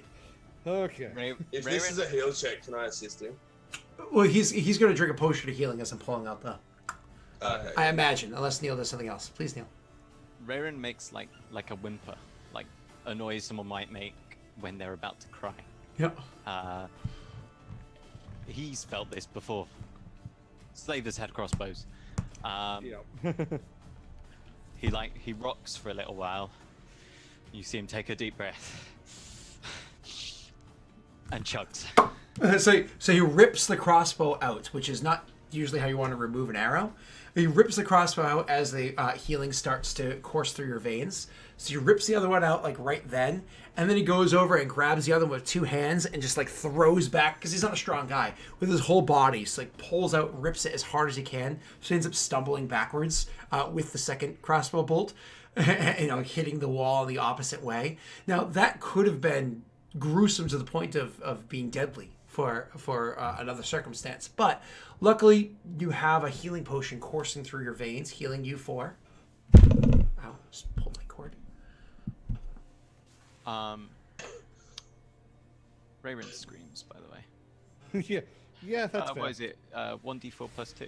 okay. If this is a heal check, can I assist him? Well, he's going to drink a potion of healing as I'm pulling out the... Okay. I imagine, unless Neil does something else. Please, Neil. Rayron makes like a whimper, like a noise someone might make when they're about to cry. Yep. he's felt this before. Slavers had crossbows. Yeah. He rocks for a little while. You see him take a deep breath and chugs. So he rips the crossbow out, which is not usually how you want to remove an arrow. He rips the crossbow out as the healing starts to course through your veins. So he rips the other one out like right then, and then he goes over and grabs the other one with 2 hands and just like throws back, because he's not a strong guy, with his whole body. So like pulls out, rips it as hard as he can. So he ends up stumbling backwards with the second crossbow bolt, hitting the wall the opposite way. Now that could have been gruesome to the point of being deadly for another circumstance, but luckily you have a healing potion coursing through your veins, healing you for. Ow! Just pulled my cord. Rayron screams, by the way. yeah, that's fair. What is it? 1d4 plus 2.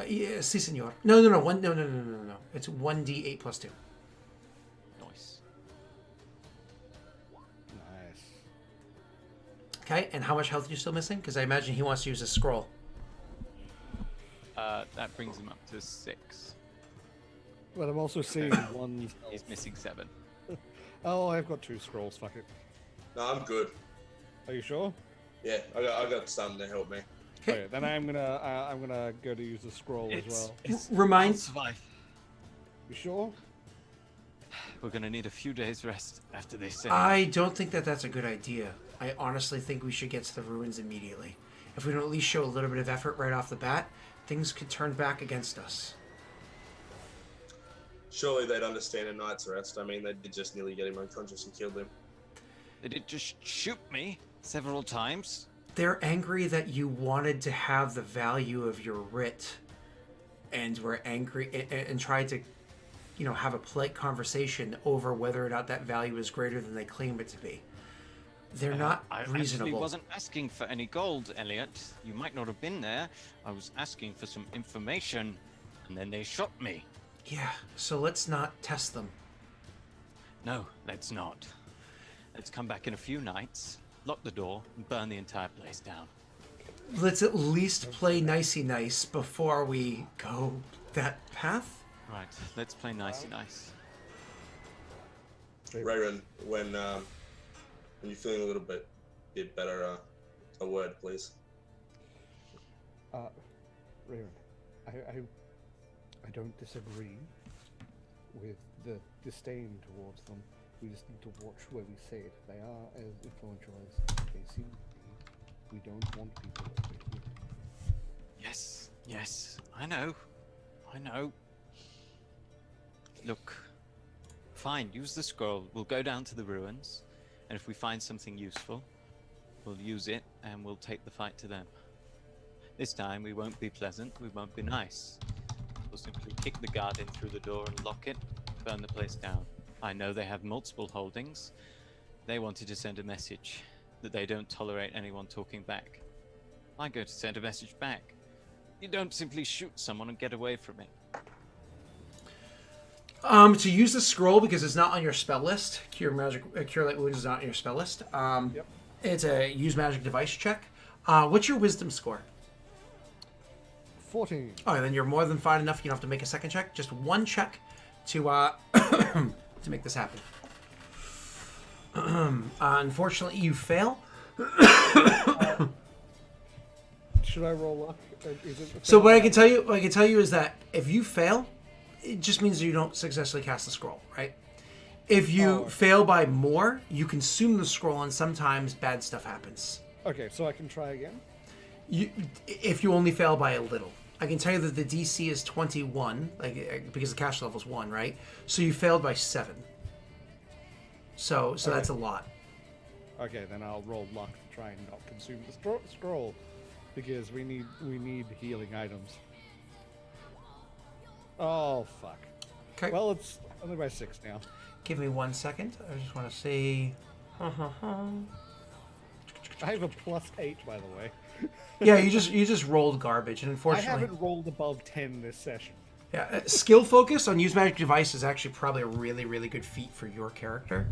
Yeah, si, senor. No. No. It's 1d8 plus 2. Nice. Nice. Okay, and how much health are you still missing? Because I imagine he wants to use a scroll. That brings him up to 6. But I'm also seeing one. He's missing 7. Oh, I've got 2 scrolls. Fuck it. No, I'm good. Are you sure? Yeah, I got something to help me. Okay, then I'm gonna go to use the scroll as well. Remind. I'll survive. You sure? We're gonna need a few days rest after this. I don't think that's a good idea. I honestly think we should get to the ruins immediately. If we don't at least show a little bit of effort right off the bat, things could turn back against us. Surely they'd understand a night's rest. I mean, they did just nearly get him unconscious and killed him. They did just shoot me several times. They're angry that you wanted to have the value of your writ, and were angry and tried to, have a polite conversation over whether or not that value is greater than they claim it to be. They're not I reasonable. actually wasn't asking for any gold, Elliot. You might not have been there. I was asking for some information, and then they shot me. Yeah, so let's not test them. No, let's not. Let's come back in a few nights, lock the door, and burn the entire place down. Let's at least play nicey nice before we go that path. Right, let's play nicey nice. Rayron, when you're feeling a little bit better, a word, please. Raven, I don't disagree with the disdain towards them. We just need to watch where we say it. They are as influential as they seem to be. We don't want people over here. Yes, I know. Look, fine, use the scroll. We'll go down to the ruins, and if we find something useful, we'll use it and we'll take the fight to them. This time we won't be pleasant, we won't be nice. We'll simply kick the guard in through the door and lock it, burn the place down. I know they have multiple holdings. They wanted to send a message that they don't tolerate anyone talking back. I'm going to send a message back. You don't simply shoot someone and get away from it. To use the scroll, because it's not on your spell list, Cure Light Wounds is not on your spell list. Yep. It's a use magic device check. What's your wisdom score? 14. Oh, then you're more than fine enough. You don't have to make a second check. Just one check to to make this happen. Unfortunately, you fail. Should I roll luck? Is it So what I can tell you is that if you fail, it just means you don't successfully cast the scroll, right? If you fail by more, you consume the scroll, and sometimes bad stuff happens. Okay, so I can try again? If you only fail by a little. I can tell you that the DC is 21, because the caster level is 1, right? So you failed by 7. So Okay. that's a lot. Okay, then I'll roll luck to try and not consume the scroll, because we need healing items. Oh fuck. Okay. Well, it's only by 6 now. Give me 1 second. I just want to see. I have a +8, by the way. Yeah, you just rolled garbage, and I unfortunately, haven't rolled above 10 this session. yeah, skill focus on use magic device is actually probably a really, really good feat for your character,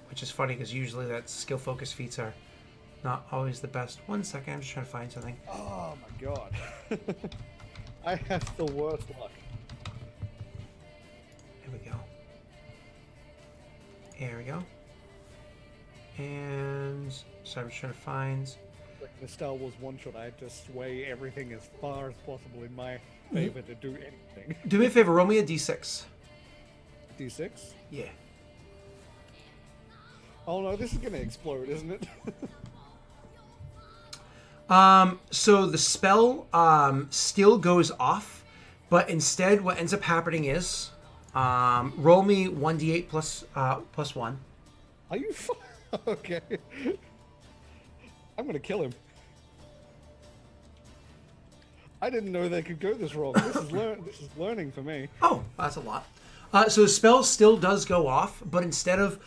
which is funny because usually that skill focus feats are not always the best. 1 second, I'm just trying to find something. Oh my god. I have the worst luck. Here we go. There we go. And so I'm just trying to find. Like the Star Wars one-shot, I had to sway everything as far as possible in my favor to do anything. Do me a favor, roll me a d6. D6? Yeah. Oh no, this is gonna explode, isn't it? So the spell still goes off, but instead what ends up happening is roll me 1d8 plus 1. Are you okay. I'm gonna kill him. I didn't know they could go this wrong. This is learning for me. Oh, that's a lot. So the spell still does go off, but instead of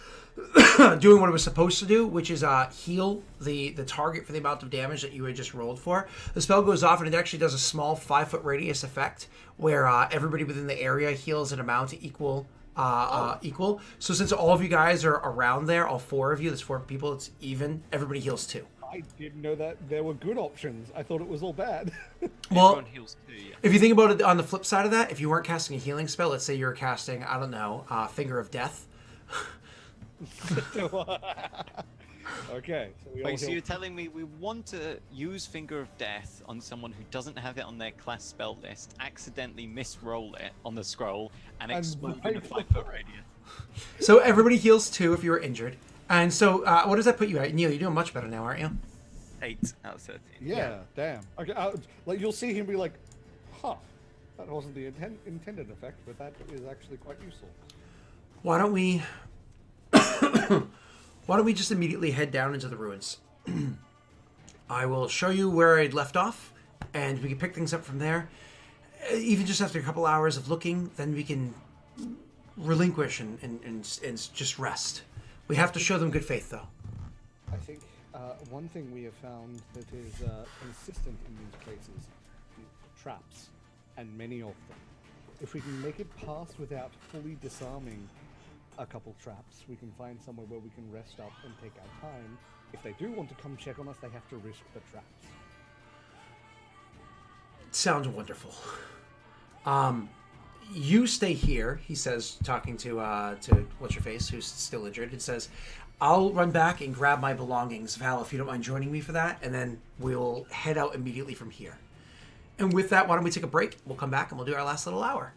doing what it was supposed to do, which is heal the target for the amount of damage that you had just rolled for, the spell goes off and it actually does a small 5-foot radius effect where everybody within the area heals an amount equal. So since all of you guys are around there, all 4 of you, there's 4 people, it's even. Everybody heals 2. I didn't know that there were good options. I thought it was all bad. Well, Everyone heals too, yeah. if you think about it on the flip side of that, if you weren't casting a healing spell, let's say you were casting, I don't know, Finger of Death. Okay. So we all Wait, so heal. you're telling me we want to use Finger of Death on someone who doesn't have it on their class spell list, accidentally misroll it on the scroll, and explode in a 5-foot radius? So everybody heals 2 if you were injured. And so what does that put you at? Neil, you're doing much better now, aren't you? 8 out of 13. Yeah, damn. Okay, like you'll see him be like, huh, that wasn't the intended effect, but that is actually quite useful. Why don't we just immediately head down into the ruins? I will show you where I'd left off, and we can pick things up from there. Even just after a couple hours of looking, then we can relinquish and just rest. We have to show them good faith, though. I think one thing we have found that is consistent in these places is traps, and many of them. If we can make it pass without fully disarming a couple traps, we can find somewhere where we can rest up and take our time. If they do want to come check on us, they have to risk the traps. Sounds wonderful. You stay here, he says, talking to what's your face, who's still injured. It says, I'll run back and grab my belongings, Val, if you don't mind joining me for that, and then we'll head out immediately from here. And with that, why don't we take a break? We'll come back and we'll do our last little hour.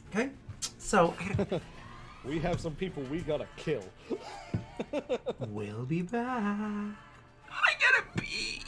Okay? So We have some people we gotta kill. we'll be back. I gotta pee.